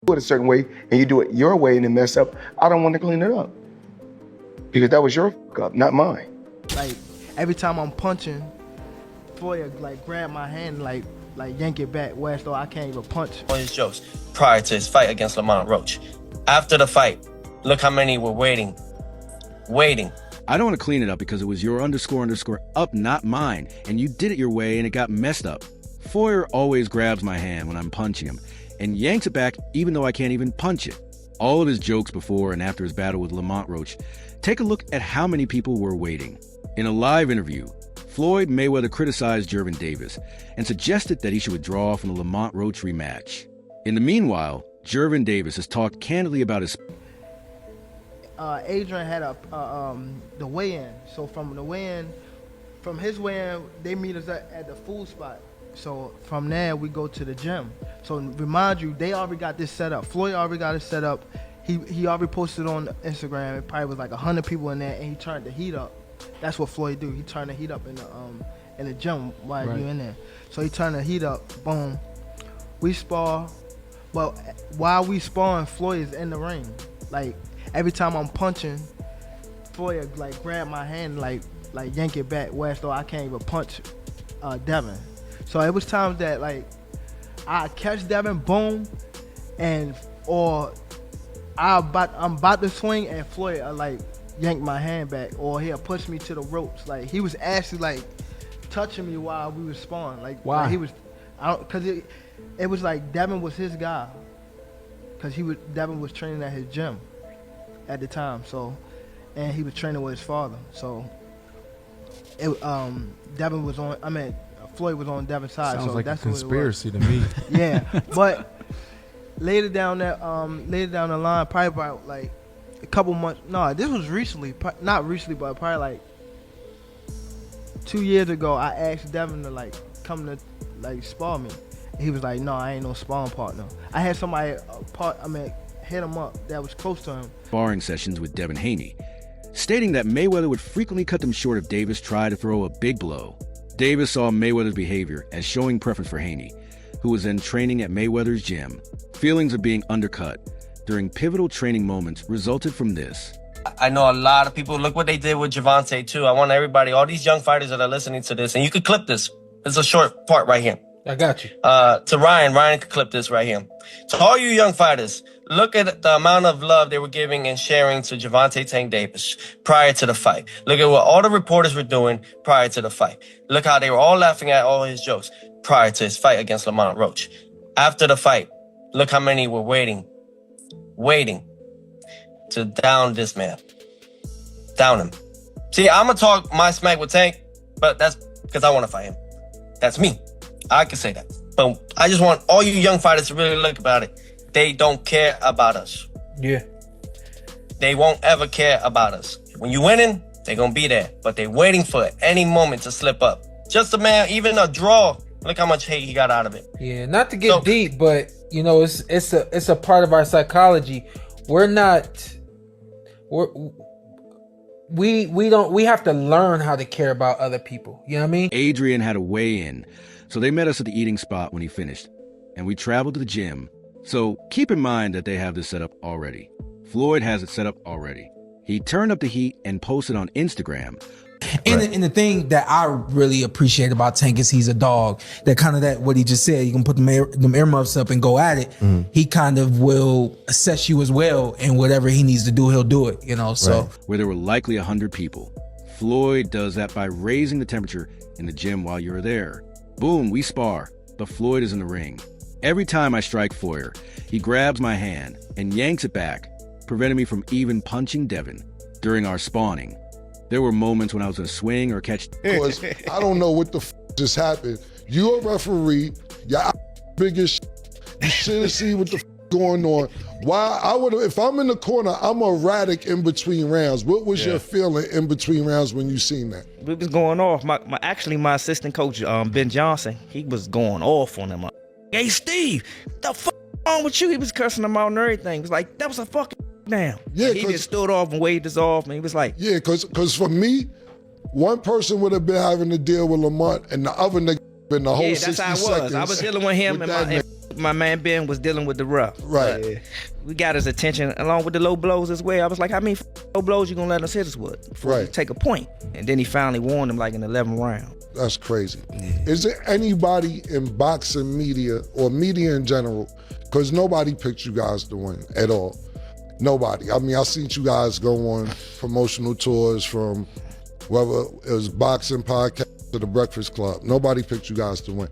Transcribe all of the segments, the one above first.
do it a certain way and you do it your way and it mess up, I don't want to clean it up. Because that was your fuck up, not mine. Like, every time I'm punching, Floyd like grab my hand, like yank it back, whereas though I can't even punch. On his jokes prior to his fight against Lamont Roach. After the fight, look how many were waiting. I don't want to clean it up because it was your __ up, not mine, and you did it your way and it got messed up. Foyer always grabs my hand when I'm punching him and yanks it back even though I can't even punch it. All of his jokes before and after his battle with Lamont Roach, take a look at how many people were waiting. In a live interview, Floyd Mayweather criticized Gervonta and suggested that he should withdraw from the Lamont Roach rematch. In the meanwhile, Gervonta has talked candidly about his... Adrian had the weigh-in. So from the weigh-in, from his weigh-in, they meet us at the food spot. So from there, we go to the gym. So remind you, they already got this set up. Floyd already got it set up. He already posted on Instagram. It probably was like 100 people in there, and he turned the heat up. That's what Floyd do. He turned the heat up in the gym while you in there. So he turned the heat up. Boom. We spar, but while we sparring, Floyd is in the ring. Like every time I'm punching, Floyd like grab my hand, like yank it back, whereas though I can't even punch Devin. So it was times that like I catch Devin, boom, or I'm about to swing and Floyd like yank my hand back, or he'll push me to the ropes. Like he was actually like touching me while we was sparring. Like why? Like, he was, cause it was like Devin was his guy, cause Devin was training at his gym at the time. So, and he was training with his father. So, Devin was on. I mean, Floyd was on Devin's side. Sounds so like that's a conspiracy to me. Yeah, but later down the line, probably about like a couple months. No, this was recently. Not recently, but probably like 2 years ago. I asked Devin to like come to like spar me. And he was like, "No, I ain't no sparring partner." I had somebody hit him up that was close to him. Sparring sessions with Devin Haney, stating that Mayweather would frequently cut them short if Davis tried to throw a big blow. Davis saw Mayweather's behavior as showing preference for Haney, who was then training at Mayweather's gym. Feelings of being undercut during pivotal training moments resulted from this. I know a lot of people, look what they did with Gervonta too. I want everybody, all these young fighters that are listening to this, and you could clip this. It's a short part right here. I got you. To Ryan could clip this right here. To all you young fighters, look at the amount of love they were giving and sharing to Gervonta Tank Davis prior to the fight. Look at what all the reporters were doing prior to the fight. Look how they were all laughing at all his jokes prior to his fight against Lamont Roach. After the fight, look how many were waiting to down this man. Down him. See, I'm going to talk my smack with Tank, but that's because I want to fight him. That's me. I can say that. But I just want all you young fighters to really look about it. They don't care about us. Yeah. They won't ever care about us. When you winning, they're going to be there. But they're waiting for any moment to slip up. Just a man, even a draw. Look how much hate he got out of it. Yeah, not to get deep, but you know, it's a part of our psychology. We have to learn how to care about other people. You know what I mean? Adrian had a weigh-in, so they met us at the eating spot when he finished, and we traveled to the gym. So keep in mind that they have this set up already. Floyd has it set up already. He turned up the heat and posted on Instagram. And the thing that I really appreciate about Tank is he's a dog. That what he just said, you can put them earmuffs up and go at it. He kind of will assess you as well, and whatever he needs to do, he'll do it, you know, so. Where there were likely 100 people. Floyd does that by raising the temperature in the gym while you're there. Boom, we spar, but Floyd is in the ring. Every time I strike Foyer, he grabs my hand and yanks it back, preventing me from even punching Devin during our spawning. There were moments when I was going to swing or catch. Because I don't know what the just happened. You're a referee. You're big as You should have seen what the going on. Why I would have, if I'm in the corner, I'm erratic in between rounds. What was your feeling in between rounds when you seen that? We was going off. My assistant coach, Ben Johnson, he was going off on him. Hey, Steve, the fuck wrong with you? He was cursing him out and everything. He was like, that was a fucking down. Yeah, he just stood off and waved us off, and he was like, yeah, because for me, one person would have been having to deal with Lamont, and the other nigga been the whole 60 seconds. Yeah, that's how it was. I was dealing with him and my man Ben was dealing with the rough. Right. We got his attention along with the low blows as well. I was like, how many low blows you gonna let us hit us with before you take a point? And then he finally warned him like in the 11th round. That's crazy. Is there anybody in boxing media or media in general, because nobody picked you guys to win at all. Nobody. I mean, I seen you guys go on promotional tours from whether it was boxing podcast to the Breakfast Club. Nobody picked you guys to win.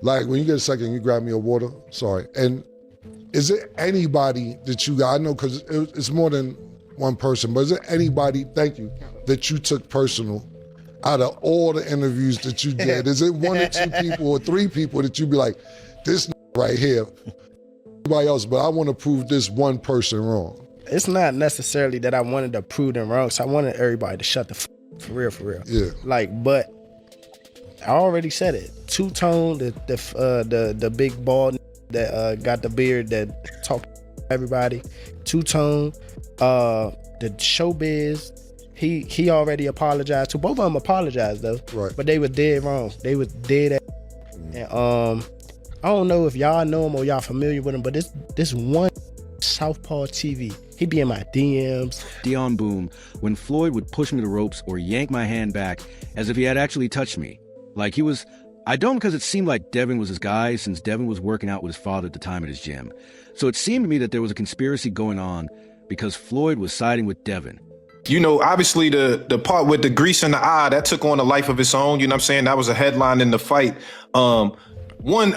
Like, when you get a second, you grab me a water. Sorry. And is there anybody that you got, I know because it's more than one person, but is there anybody, thank you, that you took personal out of all the interviews that you did? Is it one or two people or three people that you be like, this right here, everybody else, but I want to prove this one person wrong? It's not necessarily that I wanted to prove them wrong, so I wanted everybody to shut the for real. Yeah. Like, but I already said it. Two-Tone, the big bald that got the beard that talked to everybody. Two-Tone, the Showbiz. He already apologized to both of them. Apologized though, right? But they were dead wrong. They was dead. And I don't know if y'all know him or y'all familiar with him, but this one Southpaw TV, he be in my DMs. Dion Boom, when Floyd would push me to the ropes or yank my hand back as if he had actually touched me, like he was. I don't, because it seemed like Devin was his guy, since Devin was working out with his father at the time at his gym. So it seemed to me that there was a conspiracy going on because Floyd was siding with Devin. You know, obviously the part with the grease in the eye, that took on a life of its own. You know what I'm saying? That was a headline in the fight. One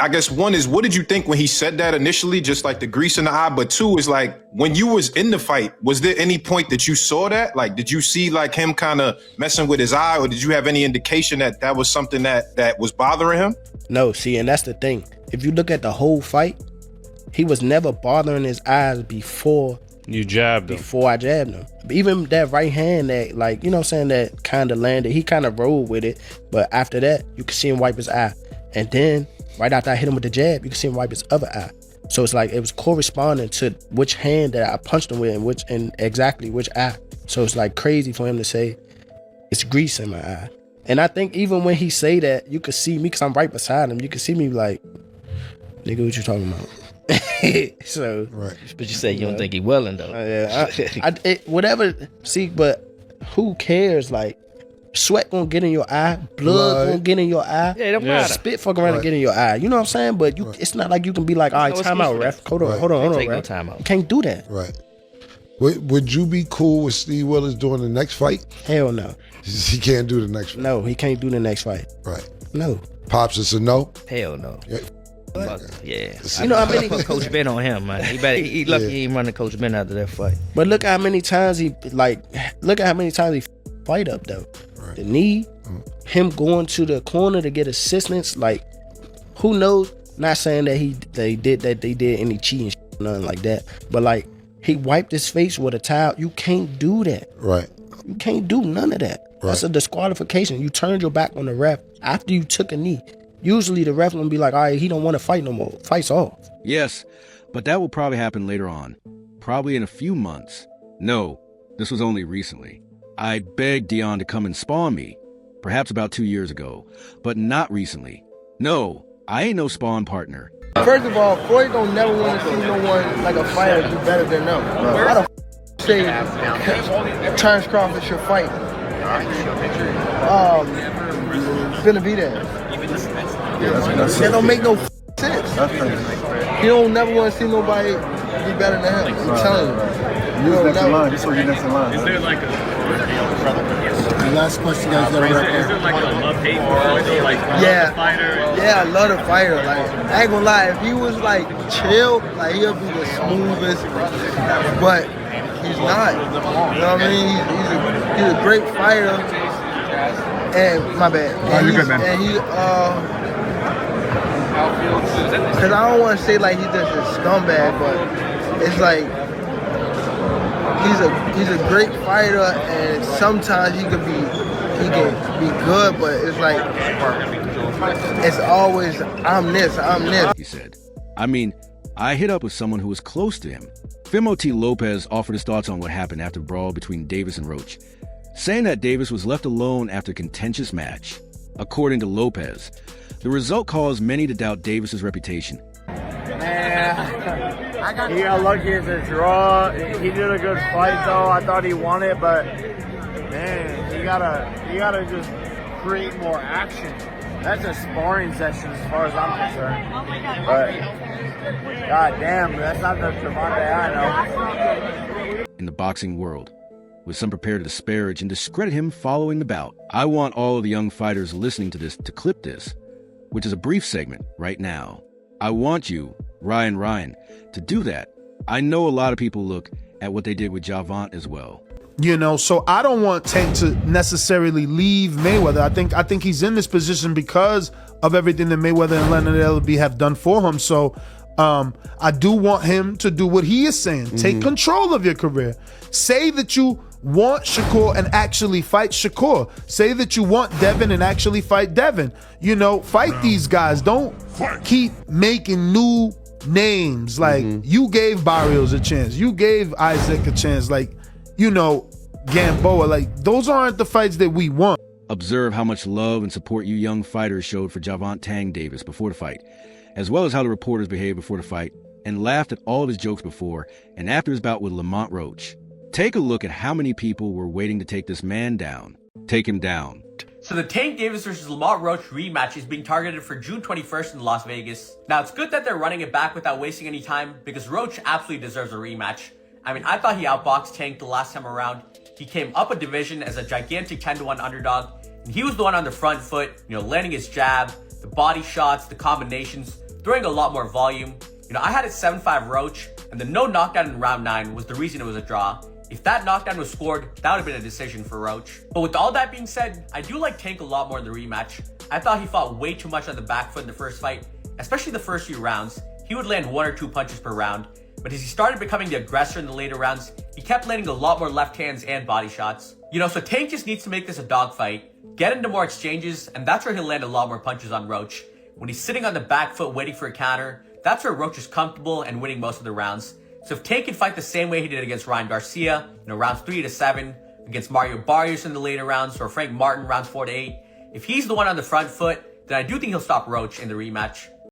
is, what did you think when he said that initially, just like the grease in the eye? But two is like, when you was in the fight, was there any point that you saw that? Like, did you see like him kind of messing with his eye, or did you have any indication that that was something that was bothering him? No, see, and that's the thing. If you look at the whole fight, he was never bothering his eyes before you jabbed him. Before I jabbed him. Even that right hand that, like, you know what I'm saying, that kind of landed, he kind of rolled with it. But after that, you could see him wipe his eye. And then, right after I hit him with the jab, you could see him wipe his other eye. So it's like, it was corresponding to which hand that I punched him with and exactly which eye. So it's like crazy for him to say, it's grease in my eye. And I think even when he say that, you could see me, because I'm right beside him, you could see me like, nigga, what you talking about? So, right. But you say you don't think he willing though. Yeah, whatever. See, but who cares? Like, sweat gonna get in your eye, blood gonna get in your eye. Yeah, it don't matter. Spit fucking around and get in your eye. You know what I'm saying? But you, it's not like you can be like, all right, time out, ref. Hold on, take ref. no time out. You can't do that. Right. Would you be cool with Steve Willis doing the next fight? Hell no. He can't do the next fight. No, he can't do the next fight. Right. No. Pops, it's a no? Hell no. Yeah. You know how many put Coach Ben on him, man. He lucky he ain't running Coach Ben after that fight. But look how many times he fight up though. Right. The knee, him going to the corner to get assistance. Like, who knows? Not saying that they did any cheating, nothing like that. But like, he wiped his face with a towel. You can't do that. Right. You can't do none of that. Right. That's a disqualification. You turned your back on the ref after you took a knee. Usually the ref will be like, all right, he don't want to fight no more. Fight's off. Yes, but that will probably happen later on. Probably in a few months. No, this was only recently. I begged Dion to come and spawn me, perhaps about 2 years ago, but not recently. No, I ain't no spawn partner. First of all, Floyd don't never want to see no one like a fighter do better than them. How the say Terrence Crawford should fight? Finna be there. That don't make no sense. You don't never want to see nobody be better than him. I'm telling you. You don't never. This is next in line. Is there like The last question, guys. Is there like a love-hate for like fighter? Yeah, I love the fighter. Like, I ain't gonna lie, if he was like chill, like he'll be the smoothest. But he's not. You know what I mean? He's a great fighter. And my bad. Oh, you're good, man. And he because I don't want to say like he's just a scumbag, but it's like he's a great fighter, and sometimes he can be good, but it's like it's always I'm this. He said. I mean, I hit up with someone who was close to him. Fimo T. Lopez offered his thoughts on what happened after the brawl between Davis and Roach, saying that Davis was left alone after a contentious match. According to Lopez, the result caused many to doubt Davis's reputation. Man, he got lucky as a draw. He did a good fight though. I thought he won it, but man, you gotta just create more action. That's a sparring session as far as I'm concerned. But god damn, that's not the Gervonta I know. In the boxing world, with some prepared to disparage and discredit him following the bout. I want all of the young fighters listening to this to clip this, which is a brief segment right now. I want you, Ryan, to do that. I know a lot of people look at what they did with Gervonta as well. You know, so I don't want Tank to necessarily leave Mayweather. I think he's in this position because of everything that Mayweather and Leonard Ellerbe have done for him. So I do want him to do what he is saying. Take control of your career. Say that you want Shakur and actually fight Shakur. Say that you want Devin and actually fight Devin. You know, fight these guys. Don't keep making new names. Like, you gave Barrios a chance. You gave Isaac a chance. Like, you know, Gamboa. Like, those aren't the fights that we want. Observe how much love and support you young fighters showed for Gervonta Tank Davis before the fight, as well as how the reporters behaved before the fight and laughed at all of his jokes before and after his bout with Lamont Rematch. Take a look at how many people were waiting to take this man down. Take him down. So the Tank Davis versus Lamont Rematch rematch is being targeted for June 21st in Las Vegas. Now, it's good that they're running it back without wasting any time because Roach absolutely deserves a rematch. I mean, I thought he outboxed Tank the last time around. He came up a division as a gigantic 10-1 underdog, and he was the one on the front foot, you know, landing his jab, the body shots, the combinations, throwing a lot more volume. You know, I had it 7-5 Roach, and the no knockdown in round 9 was the reason it was a draw. If that knockdown was scored, that would have been a decision for Roach. But with all that being said, I do like Tank a lot more in the rematch. I thought he fought way too much on the back foot in the first fight, especially the first few rounds. He would land 1 or 2 punches per round. But as he started becoming the aggressor in the later rounds, he kept landing a lot more left hands and body shots. You know, so Tank just needs to make this a dogfight, get into more exchanges, and that's where he'll land a lot more punches on Roach. When he's sitting on the back foot waiting for a counter, that's where Roach is comfortable and winning most of the rounds. So if Tank can fight the same way he did against Ryan Garcia, you know, rounds 3 to 7, against Mario Barrios in the later rounds, or Frank Martin rounds 4 to 8, if he's the one on the front foot, then I do think he'll stop Roach in the rematch.